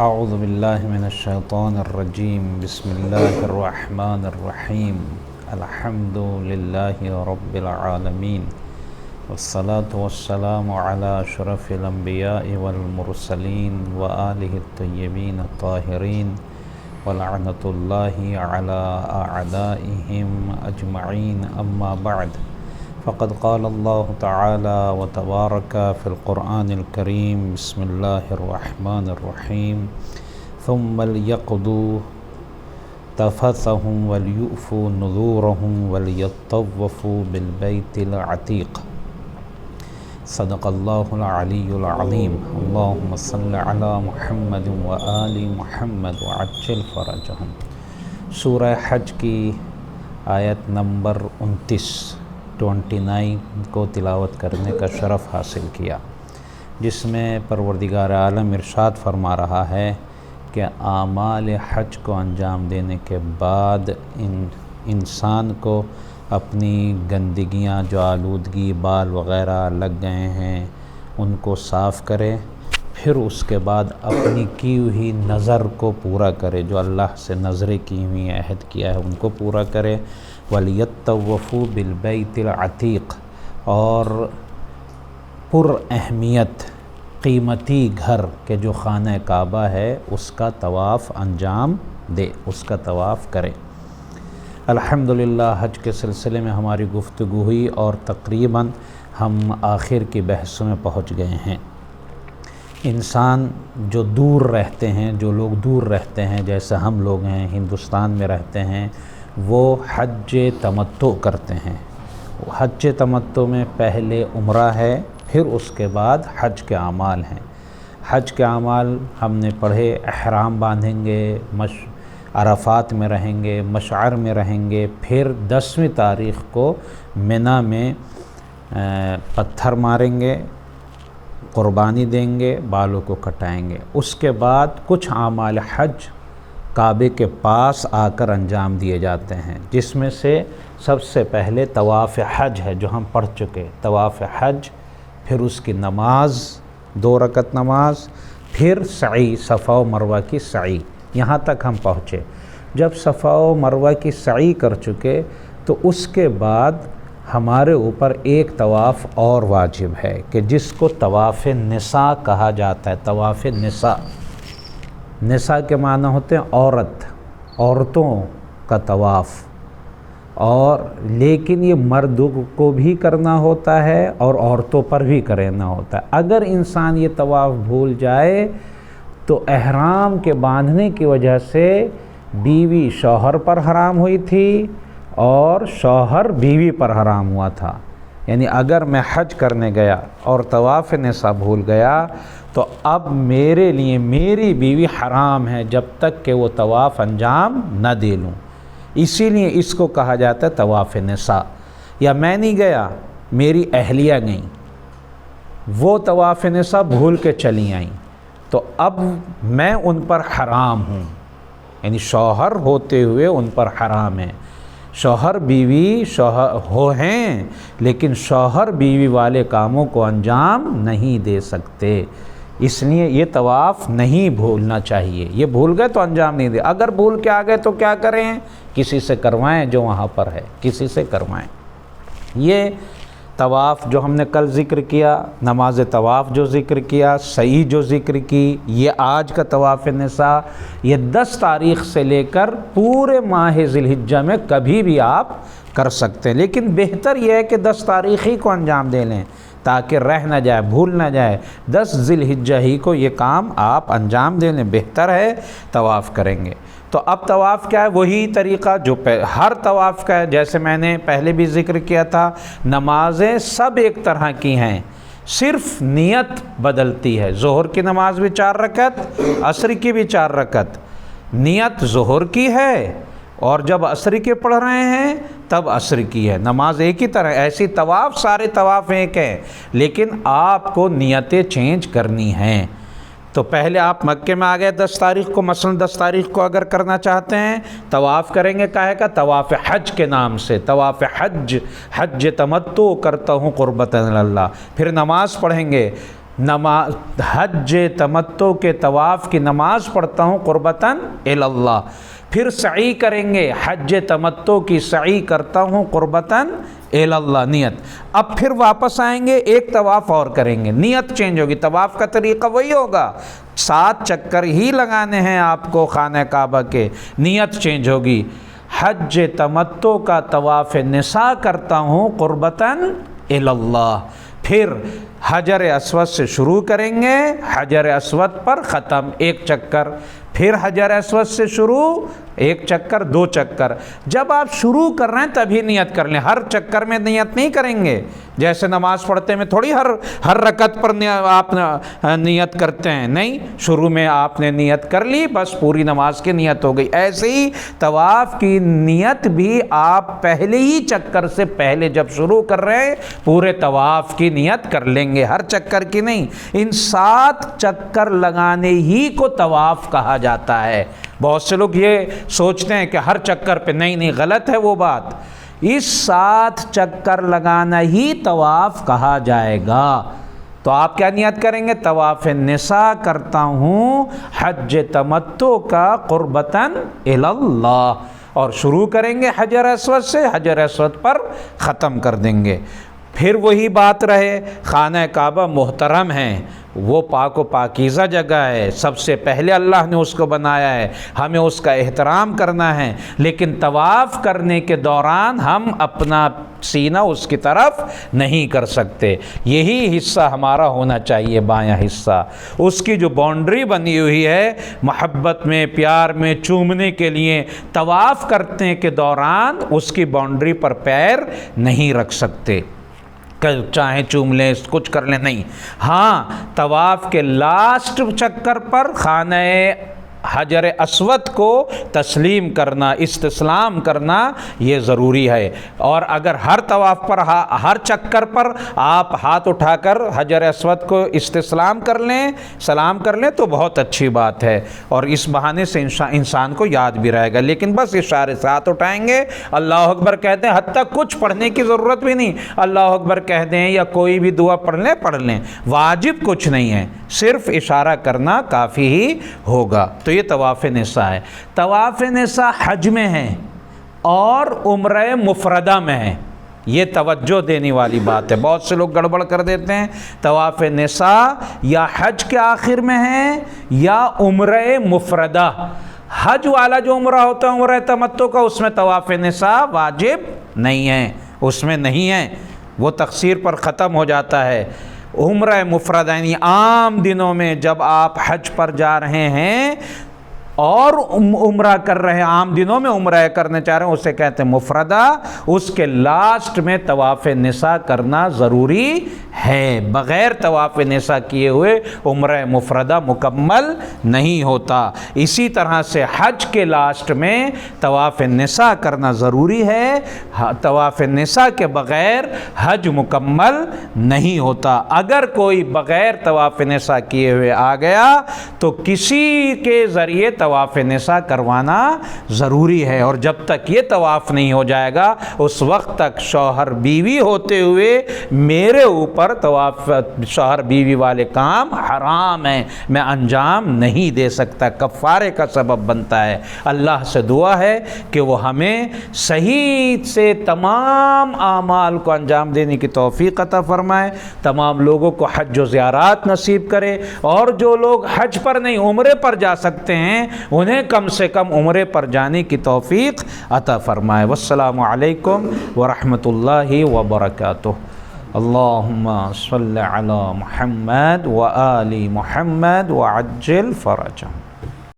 اعوذ باللہ من الشیطان الرجیم بسم اللہ الرحمن الرحیم الحمد للہ رب العالمین والصلاة والسلام علی اشرف الانبیاء والمرسلین وآلہ الطیبین الطاہرین ولعنۃ اللہ علی اعدائہم اجمعین اما بعد فقد قال اللہ تعالی وتبارک فی القرآن الکریم بسم اللہ الرحمن الرحیم ثم لیقضوا تفثهم ولیؤفوا نذورهم ولیطوفوا بالبیت العتیق صدق اللہ العلی العظیم اللہم صل علی محمد وآل محمد وعجل فرجہم۔ سورہ حج کی آیت نمبر 29 کو تلاوت کرنے کا شرف حاصل کیا، جس میں پروردگار عالم ارشاد فرما رہا ہے کہ اعمال حج کو انجام دینے کے بعد انسان کو اپنی گندگیاں جو آلودگی بال وغیرہ لگ گئے ہیں ان کو صاف کرے، پھر اس کے بعد اپنی کی ہوئی نظر کو پورا کرے، جو اللہ سے نظریں کی ہوئی عہد کیا ہے ان کو پورا کرے۔ وَلْيَطَّوَّفُوا بِالْبَيْتِ الْعَتِيقِ، اور پر اہمیت قیمتی گھر کے جو خانہ کعبہ ہے اس کا طواف انجام دے، اس کا طواف کرے۔ الحمدللہ حج کے سلسلے میں ہماری گفتگو ہوئی اور تقریباً ہم آخر کی بحثوں میں پہنچ گئے ہیں۔ انسان جو دور رہتے ہیں، جو لوگ دور رہتے ہیں جیسے ہم لوگ ہیں، ہندوستان میں رہتے ہیں، وہ حج تمتع کرتے ہیں۔ حج تمتع میں پہلے عمرہ ہے، پھر اس کے بعد حج کے اعمال ہیں۔ حج کے اعمال ہم نے پڑھے، احرام باندھیں گے، عرفات میں رہیں گے، مشعر میں رہیں گے، پھر 10ویں تاریخ کو منی میں پتھر ماریں گے، قربانی دیں گے، بالوں کو کٹائیں گے۔ اس کے بعد کچھ اعمال حج کعبے کے پاس آ کر انجام دیے جاتے ہیں، جس میں سے سب سے پہلے طواف حج ہے جو ہم پڑھ چکے۔ طواف حج، پھر اس کی نماز، 2 رکعت نماز، پھر سعی، صفا و مروہ کی سعی، یہاں تک ہم پہنچے۔ جب صفا و مروہ کی سعی کر چکے تو اس کے بعد ہمارے اوپر ایک طواف اور واجب ہے کہ جس کو طواف نساء کہا جاتا ہے۔ طواف نساء، نساء کے معنی ہوتے ہیں عورت، عورتوں کا طواف، اور لیکن یہ مرد کو بھی کرنا ہوتا ہے اور عورتوں پر بھی کرنا ہوتا ہے۔ اگر انسان یہ طواف بھول جائے تو احرام کے باندھنے کی وجہ سے بیوی شوہر پر حرام ہوئی تھی اور شوہر بیوی پر حرام ہوا تھا۔ یعنی اگر میں حج کرنے گیا اور طواف نساء بھول گیا تو اب میرے لیے میری بیوی حرام ہے جب تک کہ وہ طواف انجام نہ دے لوں، اسی لیے اس کو کہا جاتا ہے طواف نساء۔ یا میں نہیں گیا، میری اہلیہ گئیں، وہ طواف نساء بھول کے چلی آئیں، تو اب میں ان پر حرام ہوں، یعنی شوہر ہوتے ہوئے ان پر حرام ہے۔ شوہر بیوی ہو ہیں لیکن شوہر بیوی والے کاموں کو انجام نہیں دے سکتے، اس لیے یہ طواف نہیں بھولنا چاہیے۔ یہ بھول گئے تو انجام نہیں دے، اگر بھول کے آ گئے تو کیا کریں؟ کسی سے کروائیں، جو وہاں پر ہے کسی سے کروائیں۔ یہ طواف جو ہم نے کل ذکر کیا، نماز طواف جو ذکر کیا، سعی جو ذکر کی، یہ آج کا طواف نساء، یہ 10 تاریخ سے لے کر پورے ماہ ذی الحجہ میں کبھی بھی آپ کر سکتے ہیں، لیکن بہتر یہ ہے کہ 10 تاریخ ہی کو انجام دے لیں تاکہ رہ نہ جائے، بھول نہ جائے۔ 10 ذی الحجہ ہی کو یہ کام آپ انجام دے لیں، بہتر ہے، طواف کریں گے۔ تو اب طواف کیا ہے؟ وہی طریقہ جو ہر طواف کا ہے، جیسے میں نے پہلے بھی ذکر کیا تھا، نمازیں سب ایک طرح کی ہیں، صرف نیت بدلتی ہے۔ ظہر کی نماز بھی 4 رکعت، عصر کی بھی 4 رکعت، نیت ظہر کی ہے، اور جب عصر کے پڑھ رہے ہیں تب عصر کی ہے، نماز ایک ہی طرح۔ ایسی طواف، سارے طواف ایک ہیں، لیکن آپ کو نیتیں چینج کرنی ہیں۔ تو پہلے آپ مکے میں آ گئے 10 تاریخ کو، مثلا 10 تاریخ کو اگر کرنا چاہتے ہیں طواف کریں گے، کہے گا طواف حج کے نام سے، طواف حج، حج تمتع کرتا ہوں قربتاً اللہ، پھر نماز پڑھیں گے، नमाज हज तमत्तो के तवाफ़ की नमाज पढ़ता हूँ कुर्बतन इलल्लाह, फिर सई करेंगे, हज तमत्तो की सई करता हूँ कुर्बतन इलल्लाह नियत। अब फिर वापस आएंगे, एक तवाफ़ और करेंगे, नियत चेंज होगी, तवाफ़ का तरीक़ा वही होगा, 7 चक्कर ही लगाने हैं आपको खाने काबा के, नियत चेंज होगी। हज तमत्तो का तवाफ़ निसा करता हूँ कुर्बतन इलल्लाह, फिर हजर अस्वद से शुरू करेंगे, हजर अस्वद पर ख़त्म, 1 चक्कर, फिर हजर अस्वद से शुरू, 1 चक्कर, 2 चक्कर। जब आप शुरू कर रहे हैं तभी नियत कर लें, हर चक्कर में नियत नहीं करेंगे। जैसे नमाज़ पढ़ते में थोड़ी हर रकत पर आप नियत करते हैं, नहीं, शुरू में आपने नियत कर ली, बस पूरी नमाज की नियत हो गई। ऐसे ही तवाफ़ की नियत भी आप पहले ही चक्कर से पहले जब शुरू कर रहे हैं पूरे तवाफ़ की नियत कर लेंगे, हर चक्कर की नहीं। इन 7 चक्कर लगाने ही को तवाफ़ कहा जाता है। बहुत से लोग ये सोचते हैं कि हर चक्कर पे, नहीं, गलत है वो बात। इस 7 चक्कर लगाना ही तवाफ़ कहा जाएगा। तो आप क्या नियत करेंगे? तवाफ़ निसा करता हूँ हज तमत्तो का कुर्बतन इलल्लाह, और शुरू करेंगे हजर अस्वद से, हजर अस्वद पर ख़त्म कर देंगे। फिर वही बात रहे, खाना काबा मोहतरम है, वो पाक व पाकीज़ा जगह है, सबसे पहले अल्लाह ने उसको बनाया है, हमें उसका एहतराम करना है। लेकिन तवाफ़ करने के दौरान हम अपना सीना उसकी तरफ नहीं कर सकते, यही हिस्सा हमारा होना चाहिए, बायां हिस्सा। उसकी जो बाउंड्री बनी हुई है मोहब्बत में, प्यार में, चूमने के लिए, तवाफ़ करने के दौरान उसकी बाउंड्री पर पैर नहीं रख सकते, चाहे चूम लें, कुछ कर लें, नहीं। हाँ, तवाफ़ के लास्ट चक्कर पर खाने हजर अस्वद को तस्लीम करना, इस्तिस्लाम करना, ये ज़रूरी है। और अगर हर तवाफ़ पर, हर चक्कर पर आप हाथ उठाकर हजर अस्वद को इस्तिस्लाम कर लें, सलाम कर लें, तो बहुत अच्छी बात है, और इस बहाने से इंसान को याद भी रहेगा। लेकिन बस इशारे से हाथ उठाएंगे, अल्लाह अकबर कहते हैं, हत्ता कुछ पढ़ने की ज़रूरत भी नहीं, अल्लाह अकबर कह दें या कोई भी दुआ पढ़ लें, वाजिब कुछ नहीं है, सिर्फ इशारा करना काफ़ी ही होगा। तो ये तवाफ़ निसा है। तवाफ़ निसा हज में है और उम्रे मुफरदा में है, ये तवज्जो देने वाली बात है। बहुत से लोग गड़बड़ कर देते हैं, तवाफ़ निसा या हज के आखिर में है या उम्रे मुफरदा। हज वाला जो उम्रा होता है उम्रे तमत्तो का, उसमें तवाफ़ निसा वाजिब नहीं है, उसमें नहीं है, वो तक़सीर पर ख़त्म हो जाता है। उम्र मुफरद यानी आम दिनों में जब आप हज पर जा रहे हैं और उम्रा कर रहे हैं, आम दिनों में उम्रा करने चाह रहे हैं, उसे कहते हैं मुफरदा। उसके लास्ट में तवाफ़ निसा करना ज़रूरी है, बग़ैर तवाफ़ निसा किए हुए उम्रा मुफरदा मुकम्मल नहीं होता। इसी तरह से हज के लास्ट में तवाफ़ निसा करना ज़रूरी है, तवाफ़ निसा के बग़ैर हज मुकम्मल नहीं होता। अगर कोई बग़ैर तवाफ़ निसा किए हुए आ गया तो किसी के ज़रिए तवाफ़ निसा करवाना ज़रूरी है, और जब तक ये तवाफ़ नहीं हो जाएगा उस वक्त तक शौहर बीवी होते हुए मेरे ऊपर तवाफ़ शौहर बीवी वाले काम हराम है, मैं अंजाम नहीं दे सकता, कफ़ारे का सबब बनता है। अल्लाह से दुआ है कि वो हमें सही से तमाम आमाल को अंजाम देने की तौफ़ीक़ अता फ़रमाए, तमाम लोगों को हज व ज़ियारत नसीब करे, और जो लोग हज पर नहीं उम्रे पर जा सकते हैं उन्हें कम से कम उम्रे पर जाने की तौफ़ीक़ अता फ़रमाए। वस्सलामु अलैकुम व रहमतुल्लाहि व बरकातुहू। अल्लाहुम्मा सल्लि अला मुहम्मद व आलि मुहम्मद व अज्जिल फ़रजहम।